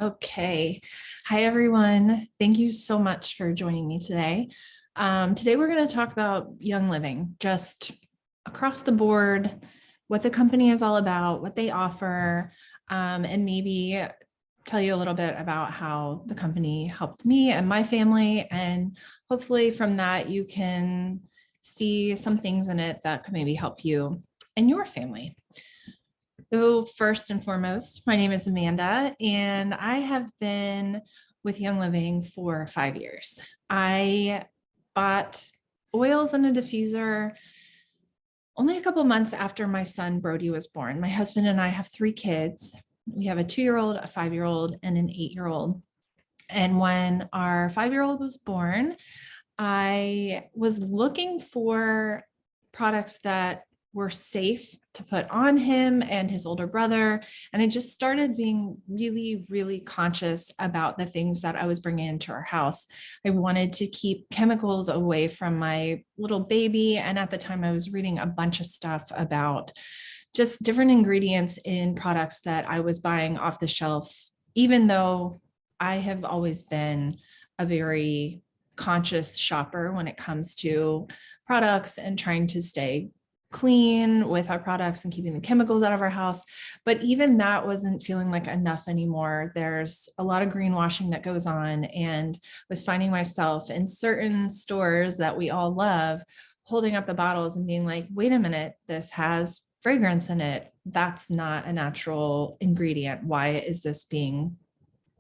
Okay. Hi, everyone. Thank you so much for joining me today. Today, we're going to talk about Young Living, just across the board, what the company is all about, what they offer, and maybe tell you a little bit about how the company helped me and my family. And hopefully from that, you can see some things in it that could maybe help you and your family. So first and foremost, my name is Amanda, and I have been with Young Living for 5 years. I bought oils and a diffuser only a couple months after my son Brody was born. My husband and I have 3 kids. We have a 2-year-old, a 5-year-old, and an 8-year-old. And when our 5-year-old was born, I was looking for products that were safe to put on him and his older brother. And I just started being really, really conscious about the things that I was bringing into our house. I wanted to keep chemicals away from my little baby. And at the time, I was reading a bunch of stuff about just different ingredients in products that I was buying off the shelf, even though I have always been a very conscious shopper when it comes to products and trying to stay clean with our products and keeping the chemicals out of our house. But even that wasn't feeling like enough anymore. There's a lot of greenwashing that goes on, and was finding myself in certain stores that we all love holding up the bottles and being like, wait a minute, this has fragrance in it. That's not a natural ingredient. Why is this being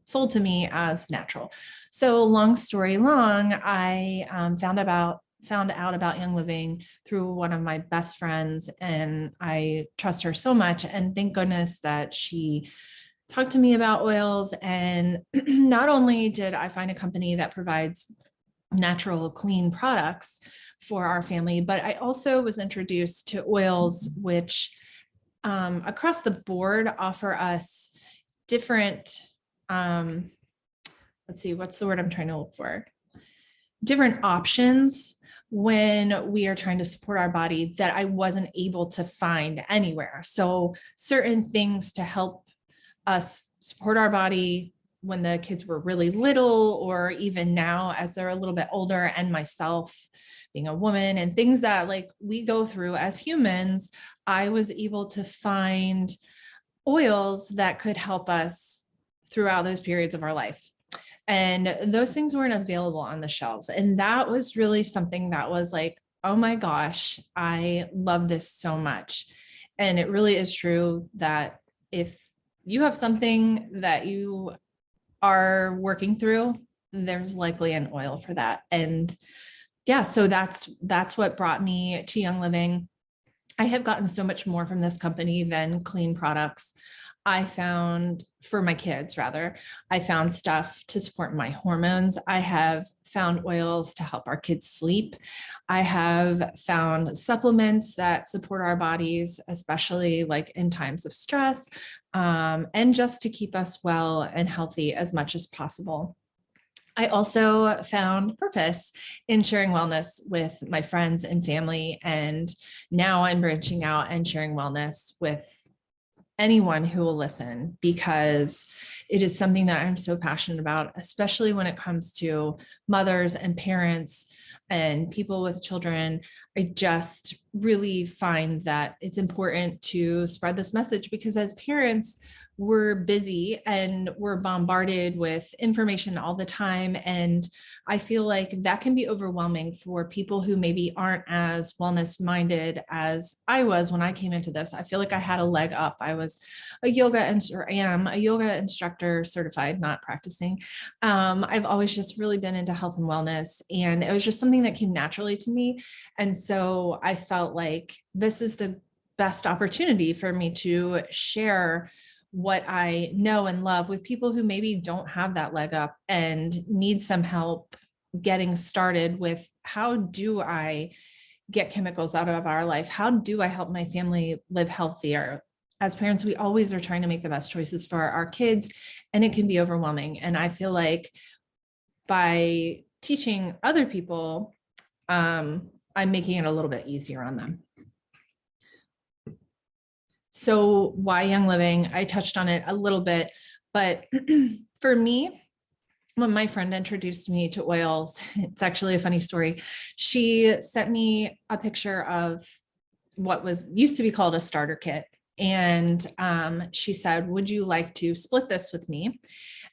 sold to me as natural? So long story long, I found out about Young Living through one of my best friends, and I trust her so much. And thank goodness that she talked to me about oils. And not only did I find a company that provides natural, clean products for our family, but I also was introduced to oils which across the board offer us different let's see, what's the word I'm trying to look for? Different options when we are trying to support our body that I wasn't able to find anywhere. So certain things to help us support our body when the kids were really little, or even now as they're a little bit older, and myself being a woman, and things that like we go through as humans, I was able to find oils that could help us throughout those periods of our life. And those things weren't available on the shelves. And that was really something that was like, oh my gosh, I love this so much. And it really is true that if you have something that you are working through, there's likely an oil for that. And yeah, so that's what brought me to Young Living. I have gotten so much more from this company than clean products. I found, for my kids rather, I found stuff to support my hormones. I have found oils to help our kids sleep. I have found supplements that support our bodies, especially like in times of stress, and just to keep us well and healthy as much as possible. I also found purpose in sharing wellness with my friends and family. And now I'm branching out and sharing wellness with anyone who will listen, because it is something that I'm so passionate about, especially when it comes to mothers and parents and people with children. I just really find that it's important to spread this message, because as parents, we're busy and we're bombarded with information all the time. And I feel like that can be overwhelming for people who maybe aren't as wellness minded as I was when I came into this. I feel like I had a leg up. I was am a yoga instructor certified, not practicing. I've always just really been into health and wellness, and it was just something that came naturally to me. And so I felt like this is the best opportunity for me to share what I know and love with people who maybe don't have that leg up and need some help getting started with, how do I get chemicals out of our life? How do I help my family live healthier? As parents, we always are trying to make the best choices for our kids, and it can be overwhelming. And I feel like by teaching other people, I'm making it a little bit easier on them. So why Young Living? I touched on it a little bit. But for me, when my friend introduced me to oils, it's actually a funny story. She sent me a picture of what was used to be called a starter kit. And she said, would you like to split this with me?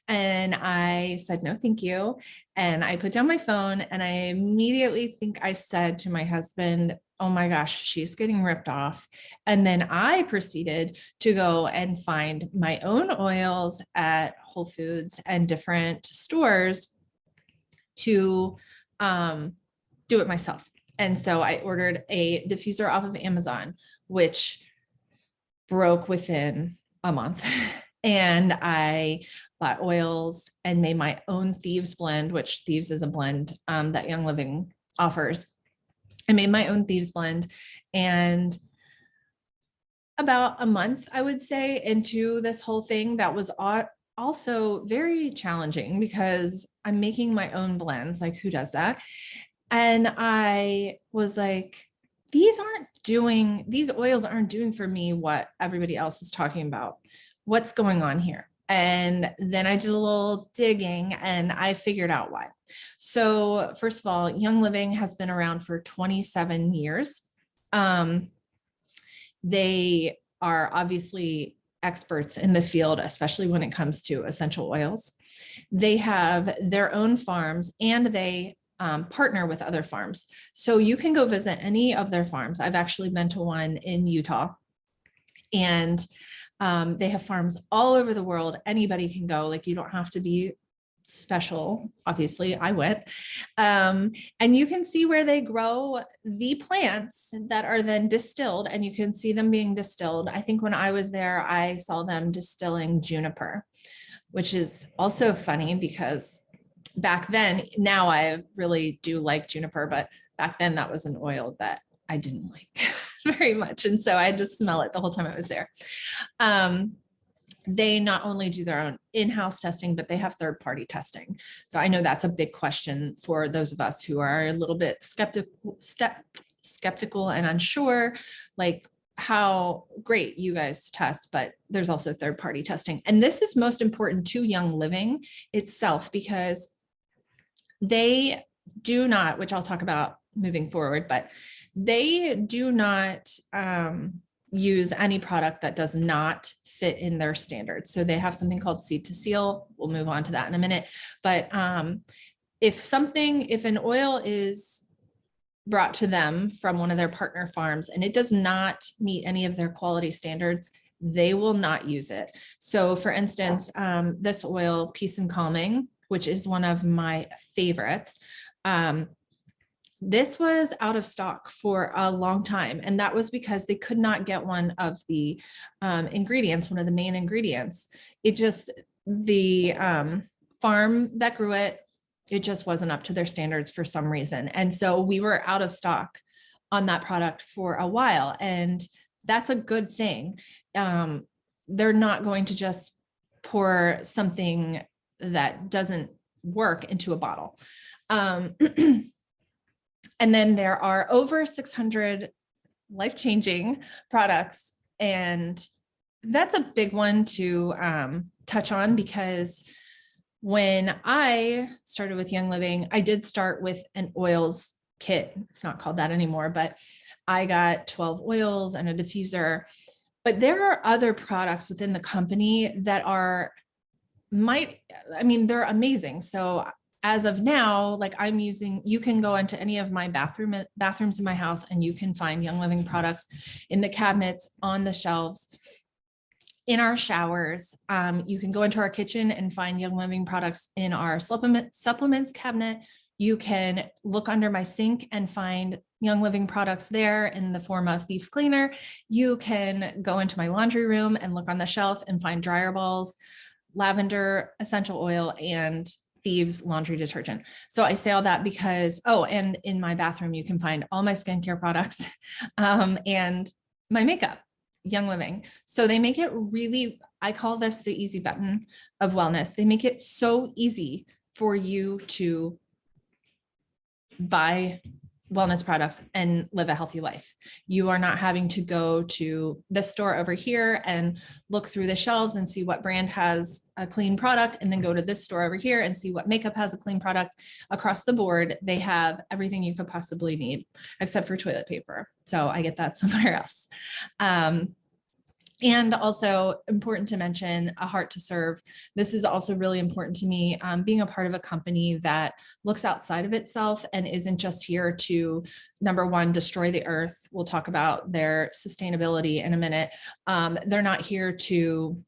And I said, no, thank you. And I put down my phone and I immediately think I said to my husband, oh my gosh, she's getting ripped off. And then I proceeded to go and find my own oils at Whole Foods and different stores to do it myself. And so I ordered a diffuser off of Amazon, which broke within a month. And I bought oils and made my own Thieves blend, which Thieves is a blend that Young Living offers. I made my own Thieves blend, and about a month, I would say, into this whole thing, that was also very challenging because I'm making my own blends. Like, who does that? And I was like, these oils aren't doing for me what everybody else is talking about. What's going on here? And then I did a little digging and I figured out why. So first of all, Young Living has been around for 27 years. They are obviously experts in the field, especially when it comes to essential oils. They have their own farms and they partner with other farms. So you can go visit any of their farms. I've actually been to one in Utah, and they have farms all over the world. Anybody can go. Like, you don't have to be special. Obviously, I went. And you can see where they grow the plants that are then distilled, and you can see them being distilled. I think when I was there, I saw them distilling juniper, which is also funny because back then, now I really do like juniper, but back then that was an oil that I didn't like very much. And so I had to smell it the whole time I was there. They not only do their own in-house testing, but they have third-party testing. So I know that's a big question for those of us who are a little bit skeptical and unsure, like how great you guys test, but there's also third-party testing. And this is most important to Young Living itself, because they do not, which I'll talk about moving forward, but they do not use any product that does not fit in their standards. So they have something called Seed to Seal. We'll move on to that in a minute. But if an oil is brought to them from one of their partner farms and it does not meet any of their quality standards, they will not use it. So for instance, this oil, Peace and Calming, which is one of my favorites, this was out of stock for a long time. And that was because they could not get one of the ingredients, one of the main ingredients. The farm that grew it, it just wasn't up to their standards for some reason. And so we were out of stock on that product for a while. And that's a good thing. They're not going to just pour something that doesn't work into a bottle. And then there are over 600 life-changing products. And that's a big one to touch on, because when I started with Young Living, I did start with an oils kit. It's not called that anymore, but I got 12 oils and a diffuser. But there are other products within the company that they're amazing. So as of now, like you can go into any of my bathrooms in my house and you can find Young Living products in the cabinets, on the shelves, in our showers. You can go into our kitchen and find Young Living products in our supplements cabinet. You can look under my sink and find Young Living products there in the form of Thieves Cleaner. You can go into my laundry room and look on the shelf and find dryer balls, lavender essential oil, and Thieves laundry detergent. So I say all that because, and in my bathroom, you can find all my skincare products and my makeup, Young Living. So they make it really, I call this the easy button of wellness. They make it so easy for you to buy wellness products and live a healthy life. You are not having to go to this store over here and look through the shelves and see what brand has a clean product, and then go to this store over here and see what makeup has a clean product. Across the board, they have everything you could possibly need, except for toilet paper. So I get that somewhere else. And also important to mention, a heart to serve. This is also really important to me, being a part of a company that looks outside of itself and isn't just here to, number one, destroy the earth. We'll talk about their sustainability in a minute. They're not here to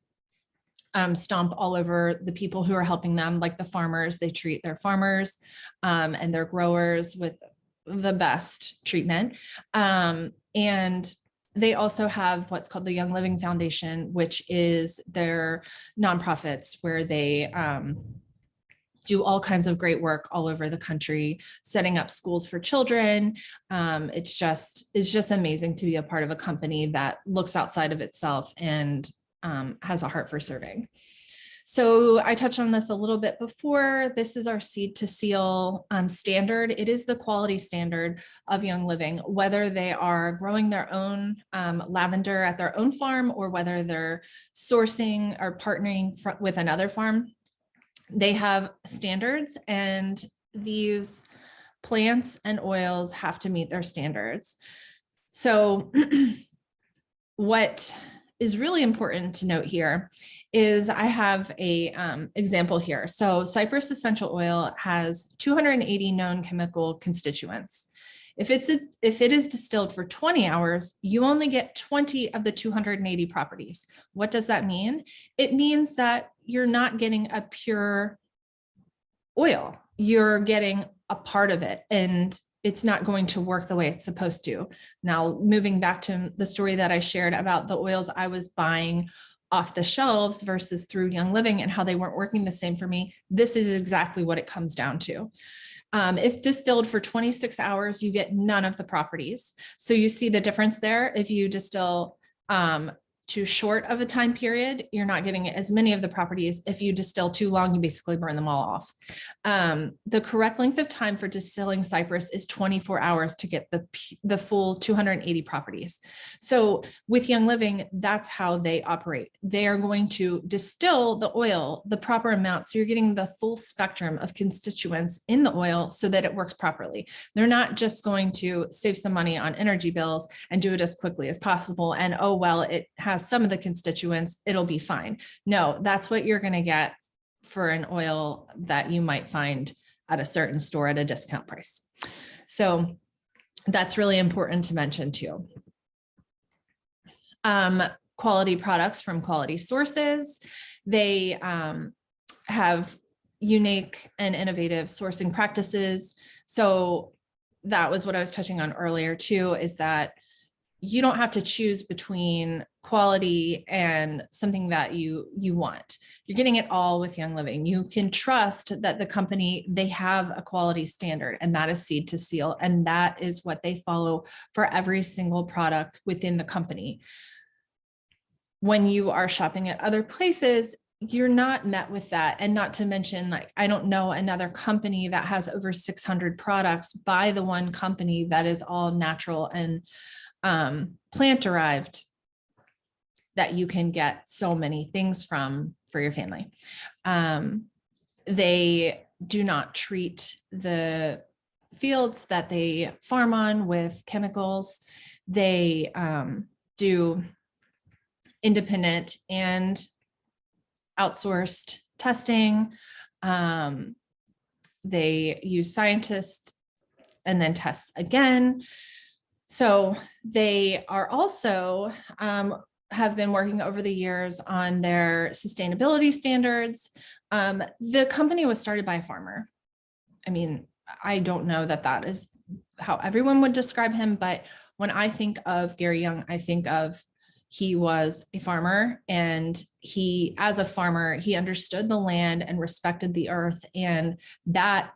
stomp all over the people who are helping them, like the farmers. They treat their farmers and their growers with the best treatment. And they also have what's called the Young Living Foundation, which is their nonprofits where they do all kinds of great work all over the country, setting up schools for children. It's just amazing to be a part of a company that looks outside of itself and has a heart for serving. So I touched on this a little bit before. This is our Seed to Seal standard. It is the quality standard of Young Living, whether they are growing their own lavender at their own farm or whether they're sourcing or partnering with another farm. They have standards, and these plants and oils have to meet their standards. So what is really important to note here is I have a example here. So cypress essential oil has 280 known chemical constituents. If it is distilled for 20 hours, you only get 20 of the 280 properties. What does that mean? It means that you're not getting a pure oil. You're getting a part of it, and it's not going to work the way it's supposed to. Now, moving back to the story that I shared about the oils I was buying off the shelves versus through Young Living and how they weren't working the same for me, this is exactly what it comes down to. If distilled for 26 hours, you get none of the properties. So you see the difference there. If you distill too short of a time period, you're not getting as many of the properties. If you distill too long, you basically burn them all off. The correct length of time for distilling cypress is 24 hours to get the full 280 properties. So with Young Living, that's how they operate. They are going to distill the oil the proper amount, so you're getting the full spectrum of constituents in the oil so that it works properly. They're not just going to save some money on energy bills and do it as quickly as possible, and oh well, it has some of the constituents, it'll be fine. No, that's what you're going to get for an oil that you might find at a certain store at a discount price. So that's really important to mention too. Quality products from quality sources. They have unique and innovative sourcing practices. So that was what I was touching on earlier too, is that you don't have to choose between quality and something that you want. You're getting it all with Young Living. You can trust that the company, they have a quality standard, and that is Seed to Seal. And that is what they follow for every single product within the company. When you are shopping at other places, you're not met with that. And not to mention, like, I don't know another company that has over 600 products by the one company that is all natural and plant derived, that you can get so many things from for your family. They do not treat the fields that they farm on with chemicals. They do independent and outsourced testing. They use scientists and then test again. So they are also have been working over the years on their sustainability standards. The company was started by a farmer. I mean, I don't know that that is how everyone would describe him, but when I think of Gary Young, I think of he was a farmer, and he, as a farmer, he understood the land and respected the earth. And that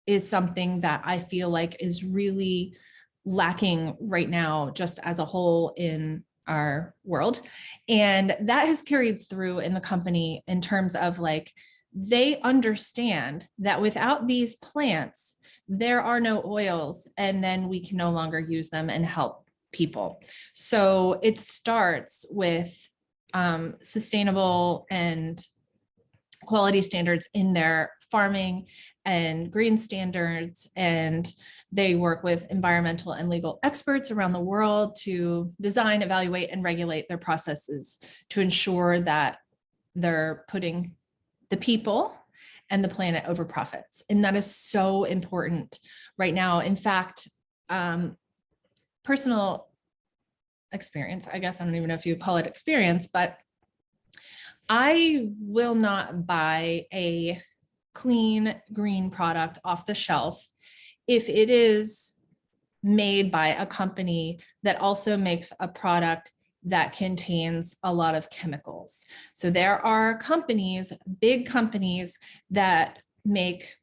is something that I feel like is really lacking right now, just as a whole in our world. And that has carried through in the company in terms of like they understand that without these plants, there are no oils, and then we can no longer use them and help people. So it starts with sustainable and quality standards in their farming and green standards. And they work with environmental and legal experts around the world to design, evaluate, and regulate their processes to ensure that they're putting the people and the planet over profits. And that is so important right now. In fact, personal experience, I guess I don't even know if you call it experience, but I will not buy a clean green product off the shelf if it is made by a company that also makes a product that contains a lot of chemicals. So there are companies, big companies, that make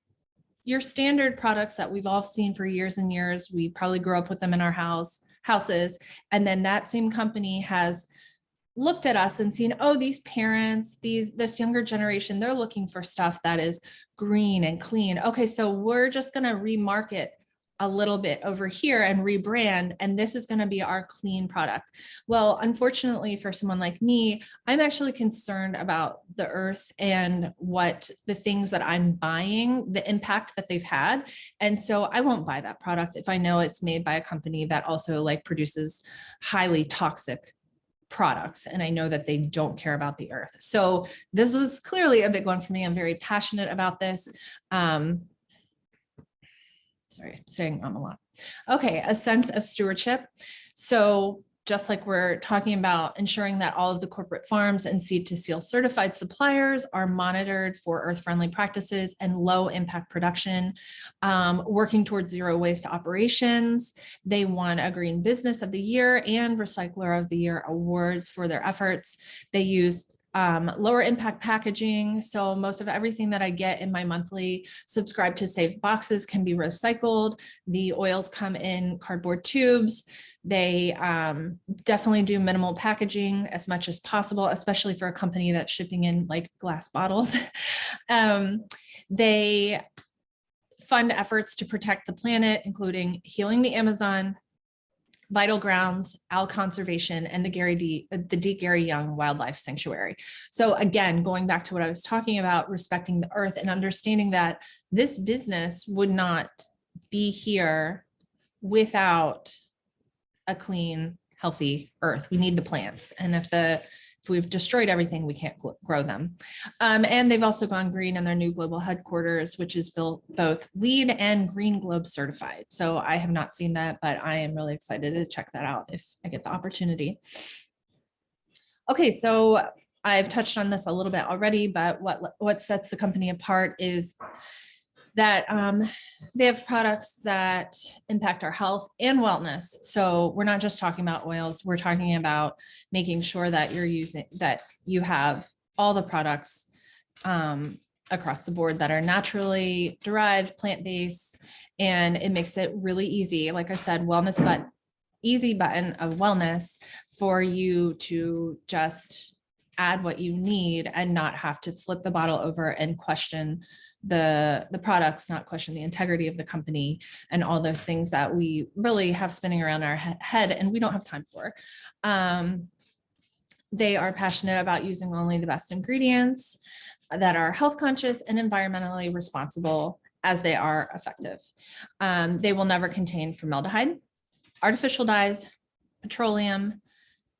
your standard products that we've all seen for years and years. We probably grew up with them in our houses. And then that same company has looked at us and seen, oh, these parents, this younger generation, they're looking for stuff that is green and clean. Okay, so we're just going to remarket a little bit over here and rebrand, and this is going to be our clean product. Well, unfortunately for someone like me, I'm actually concerned about the earth and what the things that I'm buying, the impact that they've had. And so I won't buy that product if I know it's made by a company that also like produces highly toxic products, and I know that they don't care about the earth. So this was clearly a big one for me. I'm very passionate about this. Sorry, saying a lot. Okay, a sense of stewardship. So just like we're talking about ensuring that all of the corporate farms and seed to seal certified suppliers are monitored for earth-friendly practices and low impact production, working towards zero waste operations. They won a Green Business of the Year and Recycler of the Year awards for their efforts. They use lower impact packaging. So most of everything that I get in my monthly subscribe to save boxes can be recycled. The oils come in cardboard tubes. They definitely do minimal packaging as much as possible, especially for a company that's shipping in like glass bottles. They fund efforts to protect the planet, including healing the Amazon, vital grounds, owl conservation, and the D. Gary Young Wildlife Sanctuary. So again, going back to what I was talking about, respecting the earth and understanding that this business would not be here without a clean, healthy earth. We need the plants. And if we've destroyed everything, we can't grow them. And they've also gone green in their new global headquarters, which is built both LEED and Green Globe certified. So I have not seen that, but I am really excited to check that out if I get the opportunity. Okay, so I've touched on this a little bit already, but what sets the company apart is that they have products that impact our health and wellness. So we're not just talking about oils, we're talking about making sure that you have all the products across the board that are naturally derived, plant-based, and it makes it really easy. Like I said, wellness, but easy button of wellness for you to just add what you need and not have to flip the bottle over and question the products, not question the integrity of the company and all those things that we really have spinning around our head and we don't have time for. They are passionate about using only the best ingredients that are health conscious and environmentally responsible as they are effective. They will never contain formaldehyde, artificial dyes, petroleum,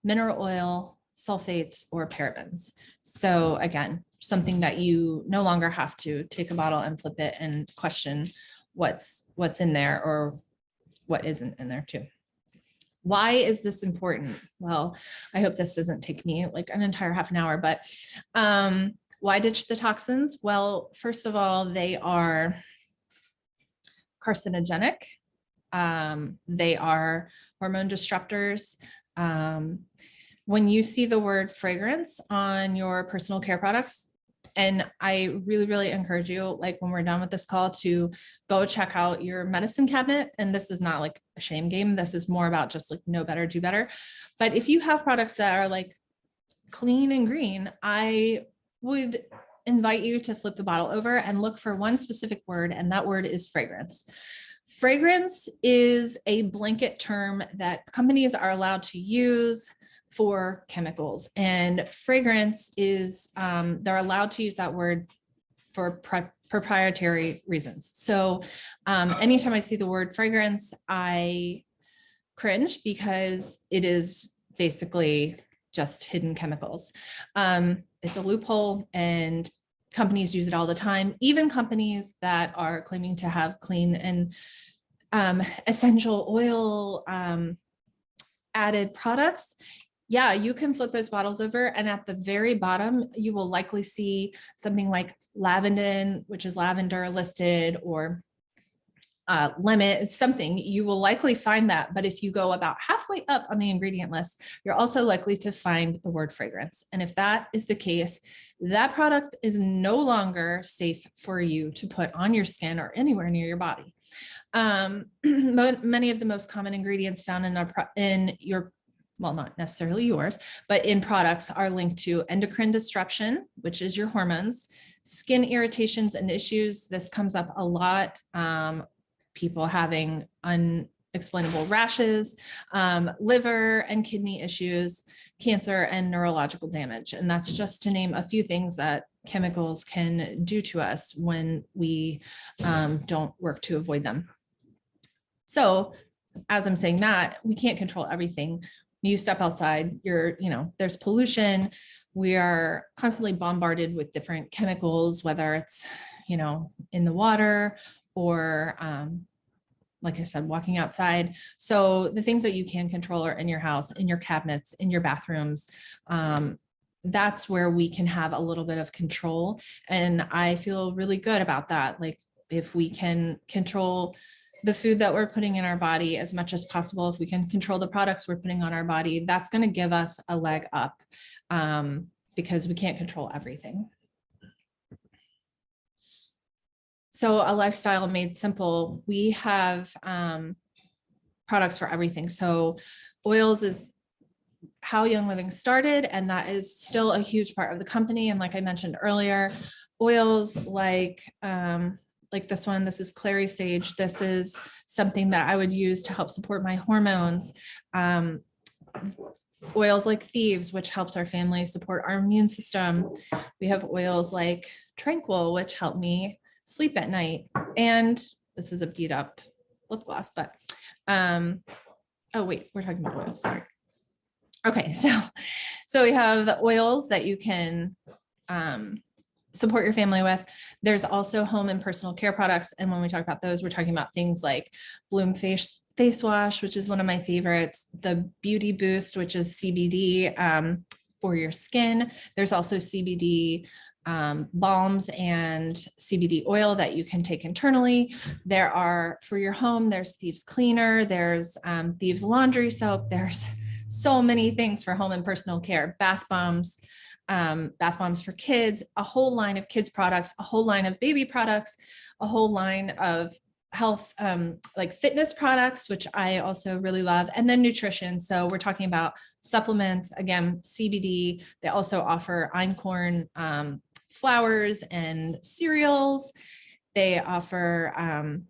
mineral oil, sulfates, or parabens. So again, something that you no longer have to take a bottle and flip it and question what's in there or what isn't in there too. Why is this important? Well, I hope this doesn't take me like an entire half an hour, but why ditch the toxins? Well, first of all, they are carcinogenic. They are hormone disruptors. When you see the word fragrance on your personal care products, and I really, really encourage you, like when we're done with this call, to go check out your medicine cabinet. And this is not like a shame game. This is more about just like know better, do better. But if you have products that are like clean and green, I would invite you to flip the bottle over and look for one specific word, and that word is fragrance. Fragrance is a blanket term that companies are allowed to use for chemicals, and fragrance is, they're allowed to use that word for proprietary reasons. So anytime I see the word fragrance, I cringe because it is basically just hidden chemicals. It's a loophole and companies use it all the time. Even companies that are claiming to have clean and essential oil added products. Yeah, you can flip those bottles over, and at the very bottom, you will likely see something like lavandin, which is lavender listed, or lemon, something. You will likely find that. But if you go about halfway up on the ingredient list, you're also likely to find the word fragrance. And if that is the case, that product is no longer safe for you to put on your skin or anywhere near your body. Many of the most common ingredients found in your, well, not necessarily yours, but in products are linked to endocrine disruption, which is your hormones, skin irritations and issues. This comes up a lot. People having unexplainable rashes, liver and kidney issues, cancer, and neurological damage. And that's just to name a few things that chemicals can do to us when we don't work to avoid them. So as I'm saying that, we can't control everything. You step outside, there's pollution. We are constantly bombarded with different chemicals, whether it's, in the water or, like I said, walking outside. So the things that you can control are in your house, in your cabinets, in your bathrooms. That's where we can have a little bit of control. And I feel really good about that. Like, if we can control the food that we're putting in our body as much as possible, if we can control the products we're putting on our body, that's going to give us a leg up, because we can't control everything. So a lifestyle made simple, we have products for everything. So oils is how Young Living started, and that is still a huge part of the company. And like I mentioned earlier, oils like this one, this is clary sage. This is something that I would use to help support my hormones. Oils like thieves, which helps our family support our immune system. We have oils like tranquil, which help me sleep at night. And this is a beat up lip gloss, but oh wait, we're talking about oils, sorry. Okay, so we have the oils that you can support your family with. There's also home and personal care products. And when we talk about those, we're talking about things like Bloom face wash, which is one of my favorites, the Beauty Boost, which is CBD for your skin. There's also CBD balms and CBD oil that you can take internally. There are, for your home, there's Thieves Cleaner, there's Thieves Laundry Soap. There's so many things for home and personal care, bath bombs for kids, a whole line of kids products, a whole line of baby products, a whole line of health, like fitness products, which I also really love, and then nutrition. So we're talking about supplements, again, CBD. They also offer einkorn flours and cereals. They offer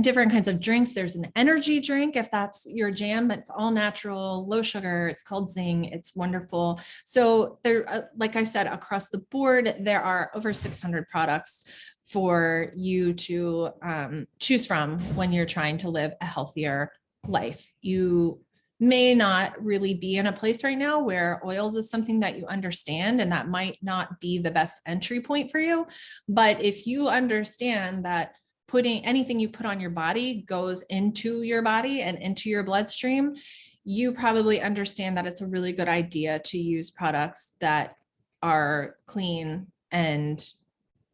different kinds of drinks. There's an energy drink, if that's your jam, but it's all natural, low sugar. It's called Zing. It's wonderful. So there, like I said, across the board, there are over 600 products for you to choose from when you're trying to live a healthier life. You may not really be in a place right now where oils is something that you understand, and that might not be the best entry point for you. But if you understand that putting anything you put on your body goes into your body and into your bloodstream, you probably understand that it's a really good idea to use products that are clean and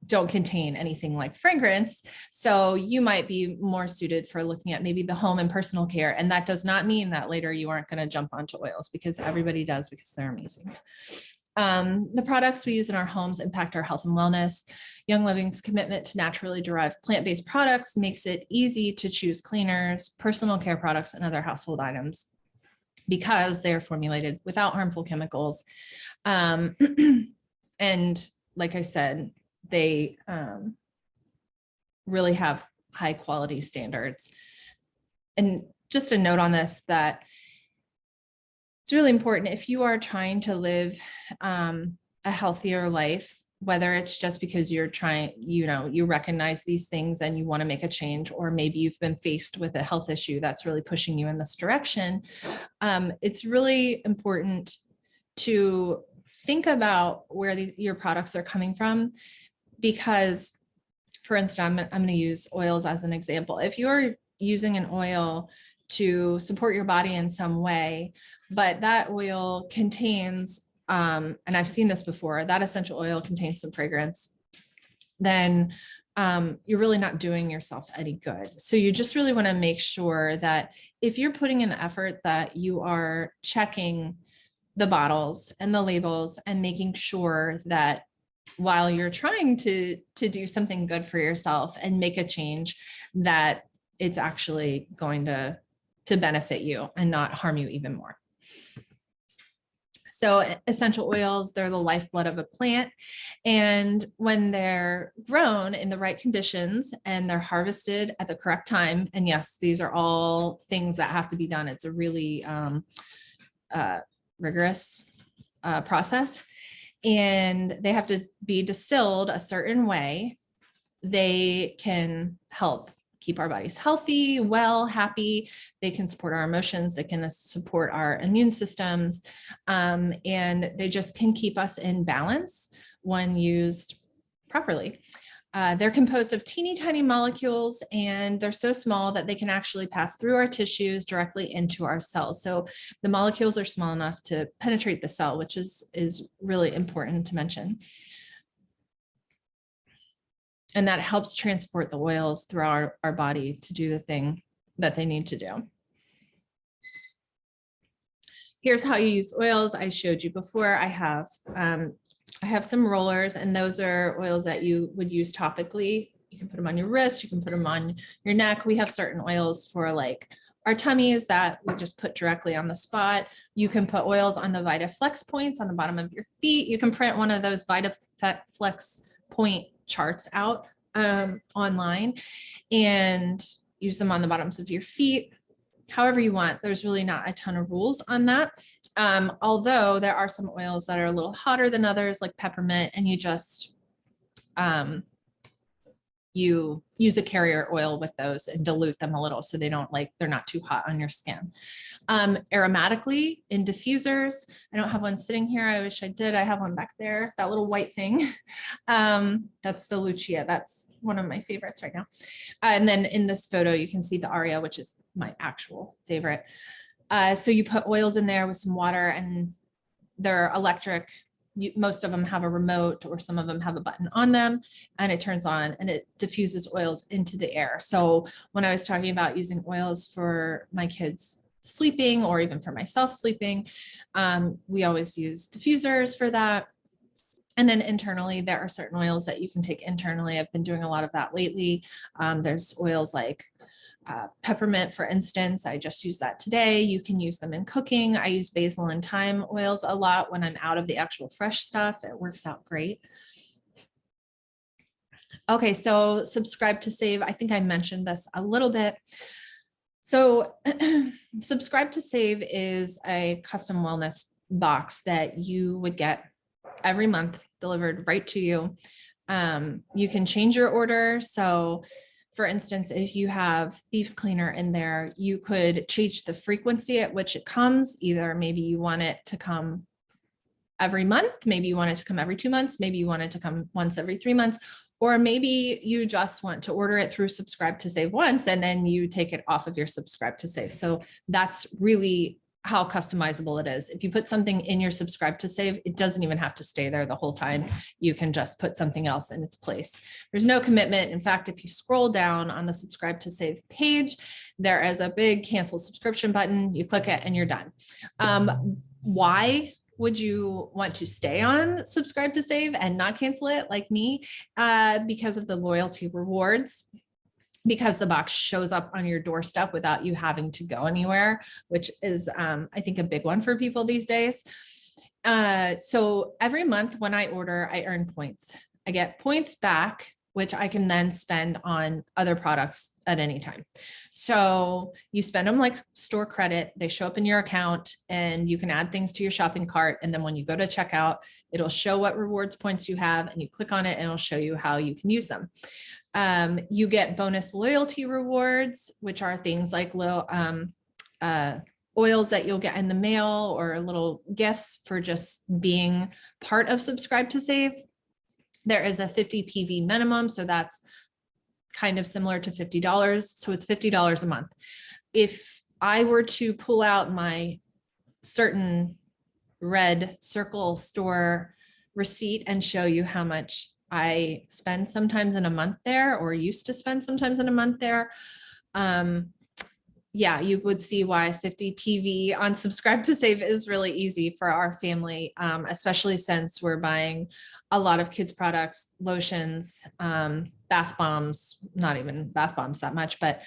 don't contain anything like fragrance. So you might be more suited for looking at maybe the home and personal care. And that does not mean that later you aren't going to jump onto oils, because everybody does, because they're amazing. The products we use in our homes impact our health and wellness. Young Living's commitment to naturally derived plant-based products makes it easy to choose cleaners, personal care products, and other household items because they're formulated without harmful chemicals. And like I said, they really have high quality standards. And just a note on this, that it's really important if you are trying to live a healthier life, whether it's just because you're trying, you recognize these things and you want to make a change, or maybe you've been faced with a health issue that's really pushing you in this direction. It's really important to think about where your products are coming from, because, for instance, I'm going to use oils as an example. If you're using an oil to support your body in some way, but that oil contains, and I've seen this before, that essential oil contains some fragrance, then you're really not doing yourself any good. So you just really want to make sure that if you're putting in the effort, that you are checking the bottles and the labels and making sure that while you're trying to do something good for yourself and make a change, that it's actually going to benefit you and not harm you even more. So essential oils, they're the lifeblood of a plant. And when they're grown in the right conditions and they're harvested at the correct time, and yes, these are all things that have to be done. It's a really rigorous process, and they have to be distilled a certain way. They can help keep our bodies healthy, well, happy. They can support our emotions. They can support our immune systems. And they just can keep us in balance when used properly. They're composed of teeny tiny molecules, and they're so small that they can actually pass through our tissues directly into our cells. So the molecules are small enough to penetrate the cell, which is really important to mention. And that helps transport the oils through our body to do the thing that they need to do. Here's how you use oils. I showed you before. I have some rollers, and those are oils that you would use topically. You can put them on your wrist, you can put them on your neck. We have certain oils for like our tummies that we just put directly on the spot. You can put oils on the VitaFlex points on the bottom of your feet. You can print one of those VitaFlex point charts out online and use them on the bottoms of your feet, however you want. There's really not a ton of rules on that. Although there are some oils that are a little hotter than others, like peppermint, and you just you use a carrier oil with those and dilute them a little so they're not too hot on your skin. Aromatically, in diffusers, I don't have one sitting here. I wish I did. I have one back there, that little white thing. That's the Lucia. That's one of my favorites right now. And then in this photo, you can see the Aria, which is my actual favorite. So you put oils in there with some water, and they're electric. Most of them have a remote, or some of them have a button on them, and it turns on and it diffuses oils into the air. So when I was talking about using oils for my kids sleeping, or even for myself sleeping, we always use diffusers for that. And then internally, there are certain oils that you can take internally. I've been doing a lot of that lately. There's oils like peppermint, for instance. I just used that today. You can use them in cooking. I use basil and thyme oils a lot when I'm out of the actual fresh stuff. It works out great. Okay, so subscribe to save. I think I mentioned this a little bit. So subscribe to save is a custom wellness box that you would get every month delivered right to you. You can change your order. So for instance, if you have thieves cleaner in there, you could change the frequency at which it comes. Either maybe you want it to come every month, maybe you want it to come every 2 months, maybe you want it to come once every 3 months, or maybe you just want to order it through subscribe to save once, and then you take it off of your subscribe to save. So that's really how customizable it is. If you put something in your subscribe to save, it doesn't even have to stay there the whole time. You can just put something else in its place. There's no commitment. In fact, if you scroll down on the subscribe to save page, there is a big cancel subscription button. You click it and you're done. Why would you want to stay on subscribe to save and not cancel it like me? Because of the loyalty rewards. Because the box shows up on your doorstep without you having to go anywhere, which is, I think, a big one for people these days. So every month when I order, I earn points. I get points back, which I can then spend on other products at any time. So you spend them like store credit, they show up in your account and you can add things to your shopping cart. And then when you go to checkout, it'll show what rewards points you have and you click on it and it'll show you how you can use them. You get bonus loyalty rewards, which are things like little oils that you'll get in the mail or little gifts for just being part of Subscribe to Save. There is a 50 PV minimum, so that's kind of similar to $50. So it's $50 a month. If I were to pull out my certain red circle store receipt and show you how much I spend sometimes in a month there, or used to spend sometimes in a month there, yeah, you would see why 50 PV on Subscribe to Save is really easy for our family, especially since we're buying a lot of kids products, lotions, bath bombs, not even bath bombs that much, but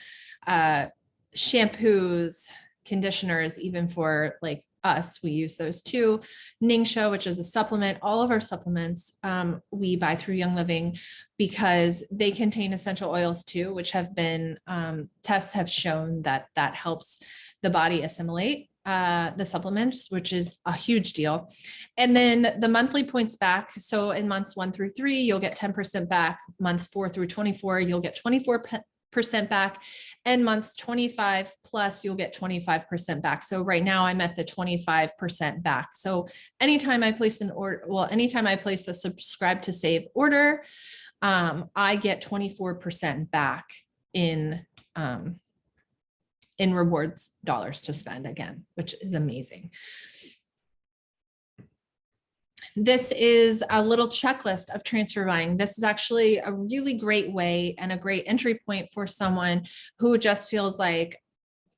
shampoos, conditioners, even for like us, we use those too. Ningxia, which is a supplement, all of our supplements we buy through Young Living because they contain essential oils too, which have been, tests have shown that that helps the body assimilate the supplements, which is a huge deal. And then the monthly points back. So in months 1 through 3, you'll get 10% back. Months 4 through 24, you'll get 24% back, and months 25 plus you'll get 25% back. So right now I'm at the 25% back. So anytime I place an order, well, anytime I place a Subscribe to Save order, I get 24% back in rewards dollars to spend again, which is amazing. This is a little checklist of transfer buying. This is actually a really great way and a great entry point for someone who just feels like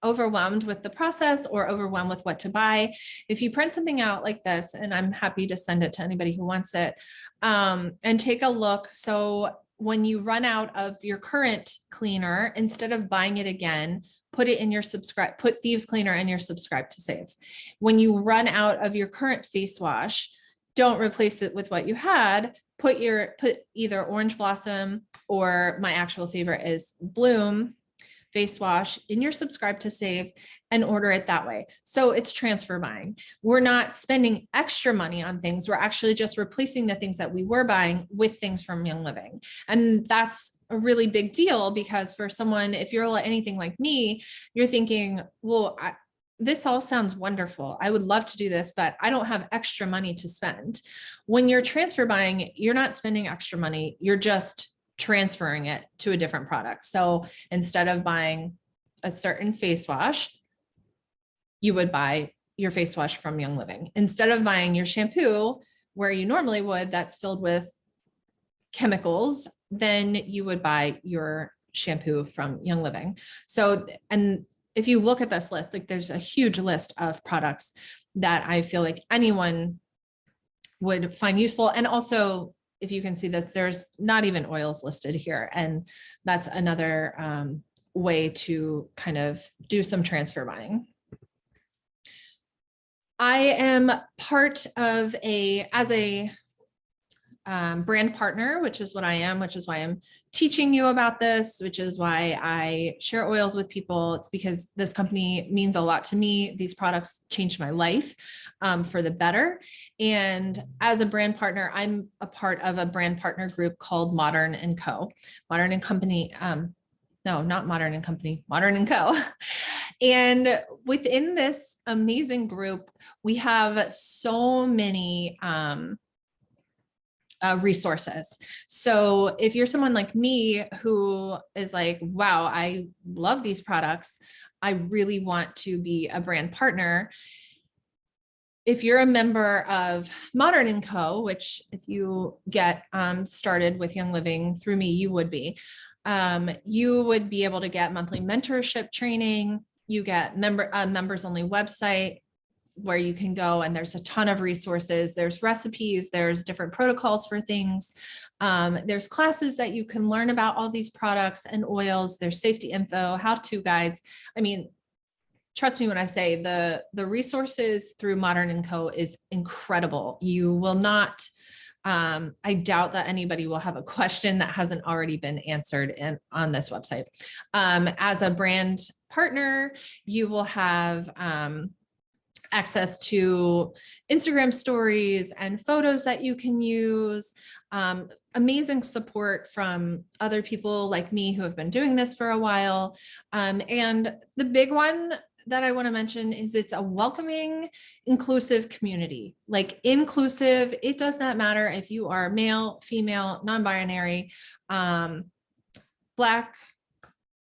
overwhelmed with the process or overwhelmed with what to buy. If you print something out like this, and I'm happy to send it to anybody who wants it, and take a look. So when you run out of your current cleaner, instead of buying it again, put it in your put Thieves Cleaner in your Subscribe to Save. When you run out of your current face wash, don't replace it with what you had. Put either Orange Blossom, or my actual favorite is Bloom face wash, in your Subscribe to Save and order it that way. So it's transfer buying. We're not spending extra money on things. We're actually just replacing the things that we were buying with things from Young Living. And that's a really big deal because for someone, if you're anything like me, you're thinking, well, this all sounds wonderful. I would love to do this, but I don't have extra money to spend. When you're transfer buying, you're not spending extra money. You're just transferring it to a different product. So instead of buying a certain face wash, you would buy your face wash from Young Living. Instead of buying your shampoo where you normally would, that's filled with chemicals, then you would buy your shampoo from Young Living. So, and if you look at this list, like there's a huge list of products that I feel like anyone would find useful. And also, if you can see that there's not even oils listed here. And that's another way to kind of do some transfer buying. I am part of as a brand partner, which is what I am, which is why I'm teaching you about this, which is why I share oils with people. It's because this company means a lot to me. These products changed my life for the better. And as a brand partner, I'm a part of a brand partner group called Modern & Co. Modern & Company, no, not Modern & Company, Modern & Co. And within this amazing group, we have so many resources. So if you're someone like me who is like, wow, I love these products, I really want to be a brand partner. If you're a member of Modern & Co., which if you get started with Young Living through me, you would be able to get monthly mentorship training. You get members only website where you can go, and there's a ton of resources. There's recipes, there's different protocols for things. There's classes that you can learn about all these products and oils. There's safety info, how-to guides. I mean, trust me when I say the resources through Modern & Co is incredible. You will not, I doubt that anybody will have a question that hasn't already been answered on this website. As a brand partner, you will have access to Instagram stories and photos that you can use, amazing support from other people like me who have been doing this for a while. And the big one that I want to mention is it's a welcoming, inclusive community. Like inclusive, it does not matter if you are male, female, non-binary, Black,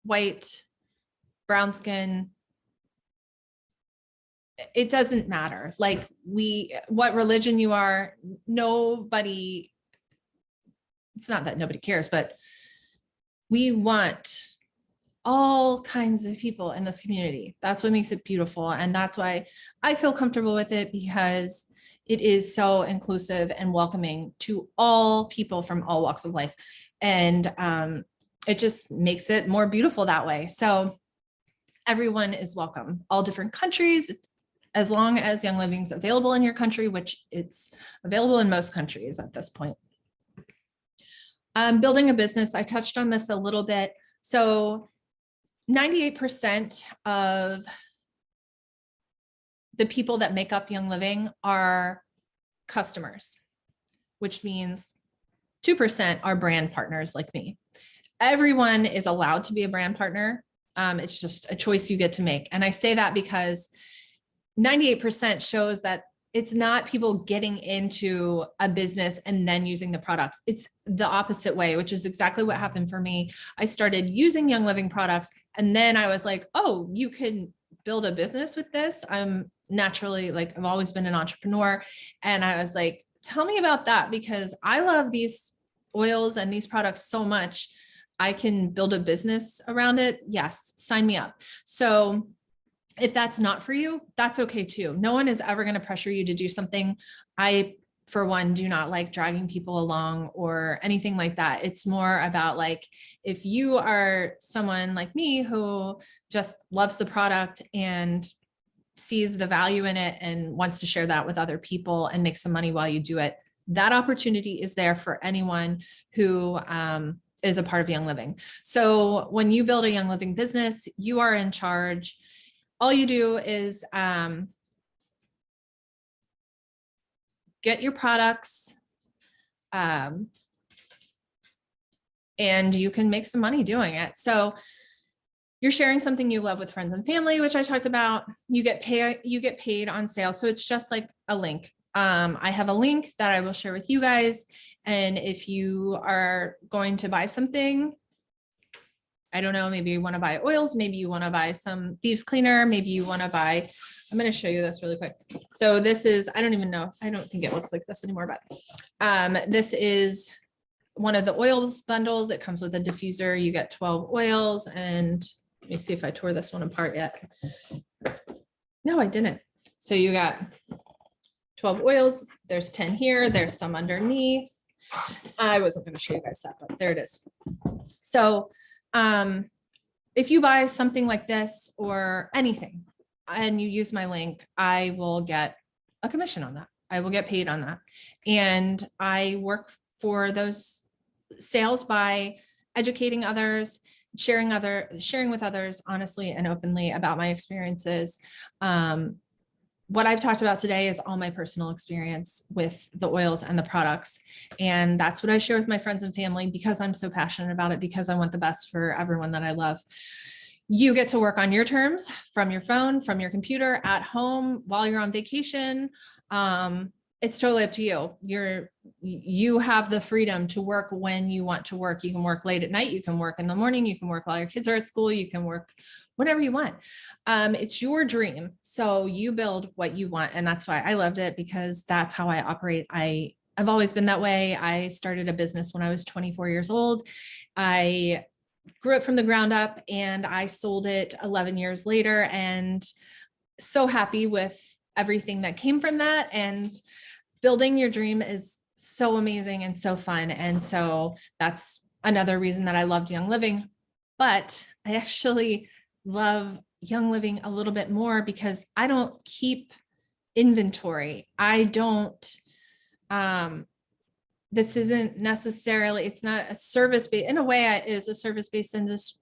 white, brown skin. It doesn't matter. Like what religion you are, nobody, it's not that nobody cares, but we want all kinds of people in this community. That's what makes it beautiful. And that's why I feel comfortable with it, because it is so inclusive and welcoming to all people from all walks of life. And it just makes it more beautiful that way. So everyone is welcome, all different countries, as long as Young Living is available in your country, which it's available in most countries at this point. Building a business, I touched on this a little bit. So 98% of the people that make up Young Living are customers, which means 2% are brand partners like me. Everyone is allowed to be a brand partner. It's just a choice you get to make. And I say that because 98% shows that it's not people getting into a business and then using the products. It's the opposite way, which is exactly what happened for me. I started using Young Living products, and then I was like, oh, you can build a business with this. I'm naturally, like, I've always been an entrepreneur. And I was like, tell me about that, because I love these oils and these products so much. I can build a business around it. Yes, sign me up. So if that's not for you, that's okay too. No one is ever going to pressure you to do something. I, for one, do not like dragging people along or anything like that. It's more about, like, if you are someone like me who just loves the product and sees the value in it and wants to share that with other people and make some money while you do it, that opportunity is there for anyone who is a part of Young Living. So when you build a Young Living business, you are in charge. All you do is get your products, and you can make some money doing it. So you're sharing something you love with friends and family, which I talked about. You get paid on sale. So it's just like a link. I have a link that I will share with you guys. And if you are going to buy something, I don't know, maybe you want to buy oils, maybe you want to buy some thieves cleaner, maybe you want to buy, I'm going to show you this really quick. So this is, I don't even know, I don't think it looks like this anymore, but this is one of the oils bundles. It comes with a diffuser. You get 12 oils, and let me see if I tore this one apart yet. No, I didn't. So you got 12 oils. There's 10 here. There's some underneath. I wasn't going to show you guys that, but there it is. So if you buy something like this or anything and you use my link, I will get a commission on that. I will get paid on that. And I work for those sales by educating others, sharing with others honestly and openly about my experiences. What I've talked about today is all my personal experience with the oils and the products. And that's what I share with my friends and family, because I'm so passionate about it, because I want the best for everyone that I love. You get to work on your terms, from your phone, from your computer, at home, while you're on vacation. It's totally up to you. You have the freedom to work when you want to work. You can work late at night. You can work in the morning. You can work while your kids are at school. You can work whatever you want. It's your dream. So you build what you want. And that's why I loved it, because that's how I operate. I've always been that way. I started a business when I was 24 years old. I grew it from the ground up, and I sold it 11 years later, and so happy with everything that came from that. And building your dream is so amazing and so fun. And so that's another reason that I loved Young Living. But I actually love Young Living a little bit more because I don't keep inventory. I don't, this isn't necessarily, it's not a service-based, in a way it is a service-based industry.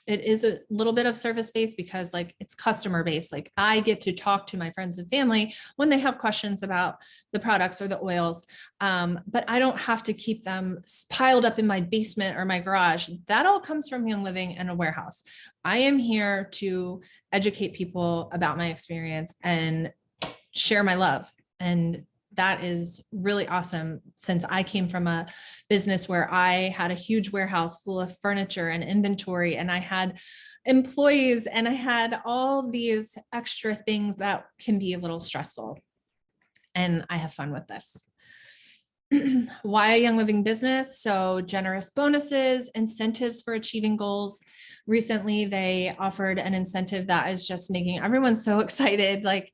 It is a little bit of service-based because like it's customer-based. Like I get to talk to my friends and family when they have questions about the products or the oils. But I don't have to keep them piled up in my basement or my garage. That all comes from Young Living and a warehouse. I am here to educate people about my experience and share my love. And that is really awesome, since I came from a business where I had a huge warehouse full of furniture and inventory, and I had employees, and I had all these extra things that can be a little stressful. And I have fun with this. Why a Young Living business? So generous bonuses, incentives for achieving goals. Recently, they offered an incentive that is just making everyone so excited. Like,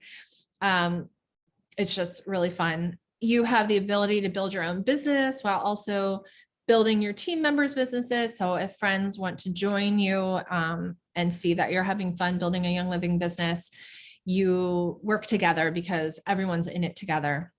it's just really fun. You have the ability to build your own business while also building your team members' businesses. So if friends want to join you and see that you're having fun building a Young Living business, you work together because everyone's in it together.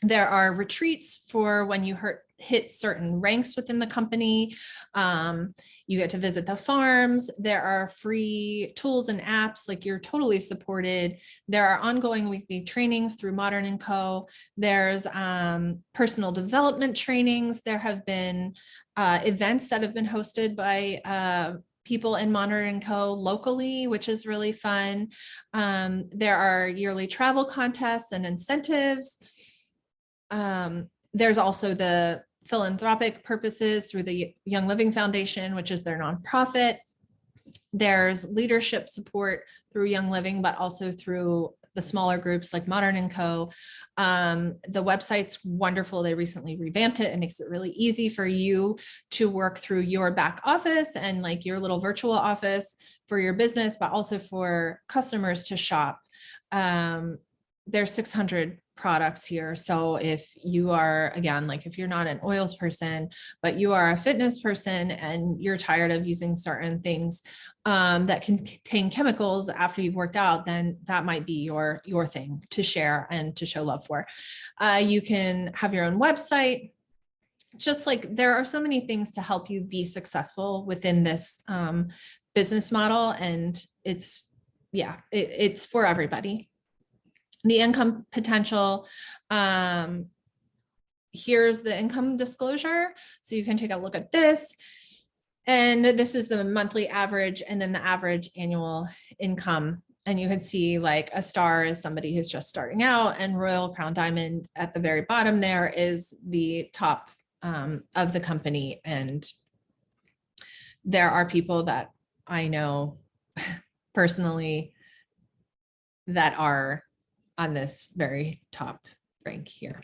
There are retreats for when you hit certain ranks within the company. You get to visit the farms. There are free tools and apps, like you're totally supported. There are ongoing weekly trainings through Modern & Co. There's personal development trainings. There have been events that have been hosted by people in Modern & Co. locally, which is really fun. There are yearly travel contests and incentives. There's also the philanthropic purposes through the Young Living Foundation, which is their nonprofit. There's leadership support through Young Living, but also through the smaller groups like Modern & Co. The website's wonderful. They recently revamped it. It makes it really easy for you to work through your back office and like your little virtual office for your business, but also for customers to shop. There's 600 products here. So if you are, again, like if you're not an oils person, but you are a fitness person and you're tired of using certain things that can contain chemicals after you've worked out, then that might be your thing to share and to show love for. You can have your own website. Just like there are so many things to help you be successful within this business model. And it's for everybody. The income potential, here's the income disclosure. So you can take a look at this. And this is the monthly average and then the average annual income. And you can see like a star is somebody who's just starting out, and Royal Crown Diamond at the very bottom there is the top of the company. And there are people that I know personally that are on this very top rank here.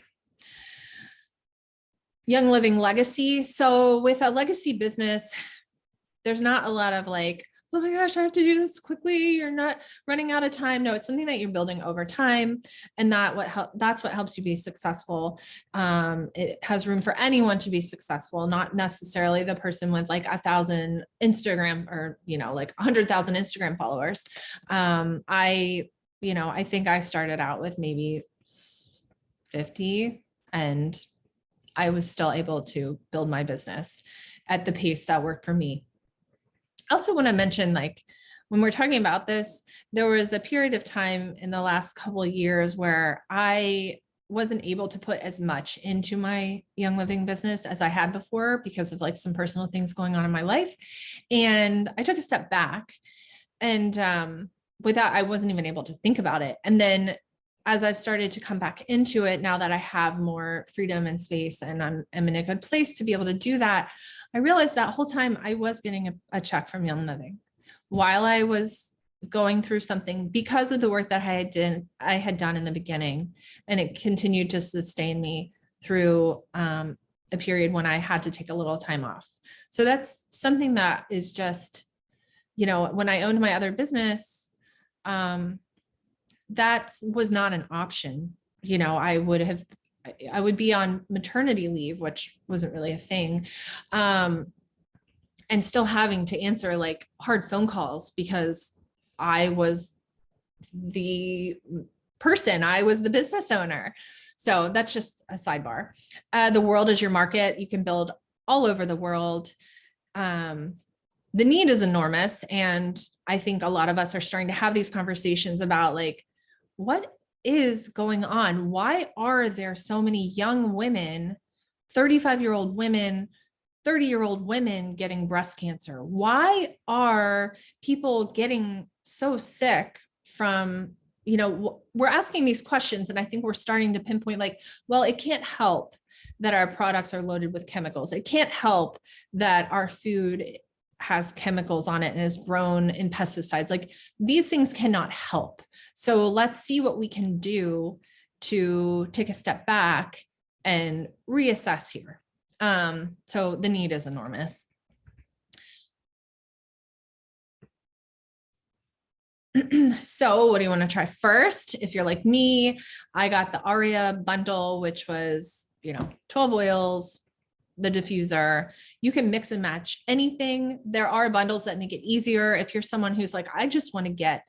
Young Living legacy. So with a legacy business, there's not a lot of like, oh my gosh, I have to do this quickly. You're not running out of time. No, it's something that you're building over time. And that's what helps you be successful. It has room for anyone to be successful, not necessarily the person with like 1,000 Instagram or, like 100,000 Instagram followers. I think I started out with maybe 50, and I was still able to build my business at the pace that worked for me. I also want to mention, like, when we're talking about this, there was a period of time in the last couple of years where I wasn't able to put as much into my Young Living business as I had before because of like some personal things going on in my life. And I took a step back, and with that, I wasn't even able to think about it. And then as I've started to come back into it, now that I have more freedom and space and I'm in a good place to be able to do that, I realized that whole time I was getting a check from Young Living while I was going through something because of the work that I had done in the beginning. And it continued to sustain me through a period when I had to take a little time off. So that's something that is just, when I owned my other business, that was not an option. I would be on maternity leave, which wasn't really a thing. And still having to answer like hard phone calls because I was the person, I was the business owner. So that's just a sidebar. The world is your market. You can build all over the world. The need is enormous. And I think a lot of us are starting to have these conversations about like, what is going on? Why are there so many young women, 35-year-old women, 30-year-old women getting breast cancer? Why are people getting so sick from, we're asking these questions, and I think we're starting to pinpoint like, well, it can't help that our products are loaded with chemicals. It can't help that our food has chemicals on it and is grown in pesticides. Like, these things cannot help. So let's see what we can do to take a step back and reassess here. So the need is enormous. So what do you want to try first? If you're like me, I got the Aria bundle, which was, 12 oils, the diffuser. You can mix and match anything. There are bundles that make it easier. If you're someone who's like, I just want to get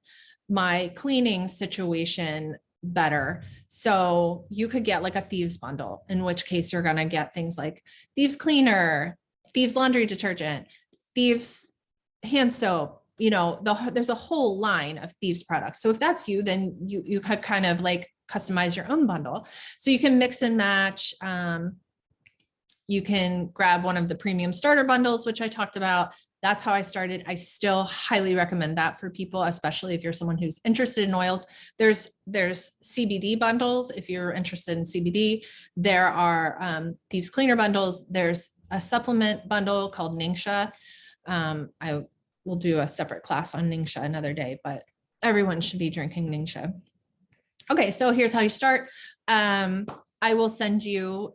my cleaning situation better. So you could get like a thieves bundle, in which case you're going to get things like thieves cleaner, thieves laundry detergent, thieves hand soap. There's a whole line of thieves products. So if that's you, then you could kind of like customize your own bundle. So you can mix and match. You can grab one of the premium starter bundles, which I talked about. That's how I started. I still highly recommend that for people, especially if you're someone who's interested in oils. There's CBD bundles. If you're interested in CBD, there are these cleaner bundles. There's a supplement bundle called Ningxia. I will do a separate class on Ningxia another day, but everyone should be drinking Ningxia. Okay, so here's how you start. I will send you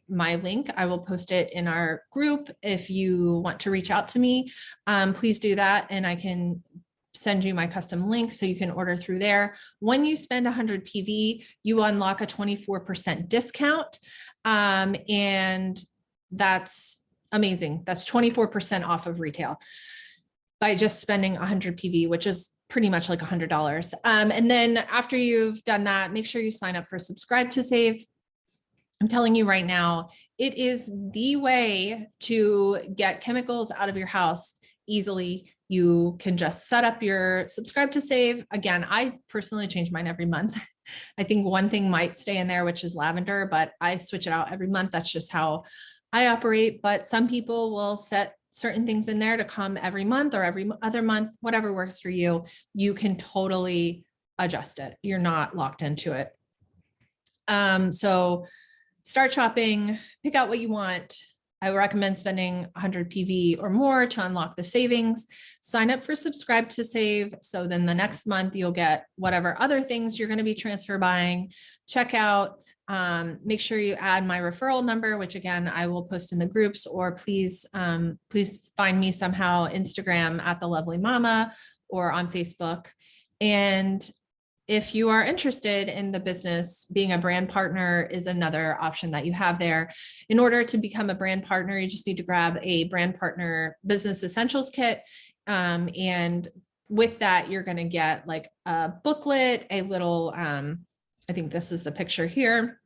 my link. I will post it in our group. If you want to reach out to me, please do that. And I can send you my custom link so you can order through there. When you spend 100 PV, you unlock a 24% discount. And that's amazing. That's 24% off of retail by just spending 100 PV, which is pretty much like $100. And then after you've done that, make sure you sign up for Subscribe to Save. I'm telling you right now, it is the way to get chemicals out of your house easily. You can just set up your Subscribe to Save. Again, I personally change mine every month. I think one thing might stay in there, which is lavender, but I switch it out every month. That's just how I operate. But some people will set certain things in there to come every month or every other month, whatever works for you. You can totally adjust it. You're not locked into it. So start shopping, pick out what you want. I would recommend spending 100 PV or more to unlock the savings. Sign up for Subscribe to Save. So then the next month you'll get whatever other things you're going to be transfer buying. Check out. Make sure you add my referral number, which again, I will post in the groups, or please find me somehow Instagram at The Lovely Mama or on Facebook. And if you are interested in the business, being a brand partner is another option that you have there. In order to become a brand partner, you just need to grab a brand partner business essentials kit. And with that, you're going to get like a booklet, a little, I think this is the picture here.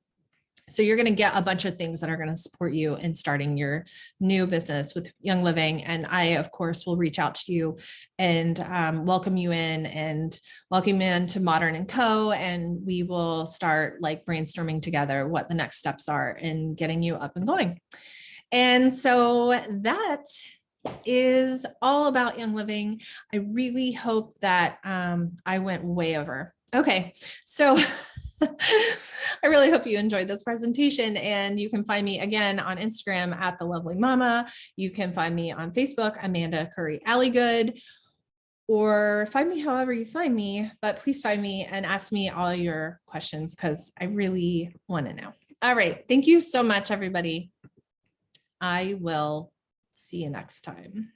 So you're going to get a bunch of things that are going to support you in starting your new business with Young Living. And I, of course, will reach out to you and welcome you in to Modern & Co. And we will start like brainstorming together what the next steps are in getting you up and going. And so that is all about Young Living. I really hope that I went way over. Okay, so I really hope you enjoyed this presentation, and you can find me again on Instagram at The Lovely Mama. You can find me on Facebook, Amanda Curry Alligood, or find me however you find me, but please find me and ask me all your questions because I really want to know. All right. Thank you so much, everybody. I will see you next time.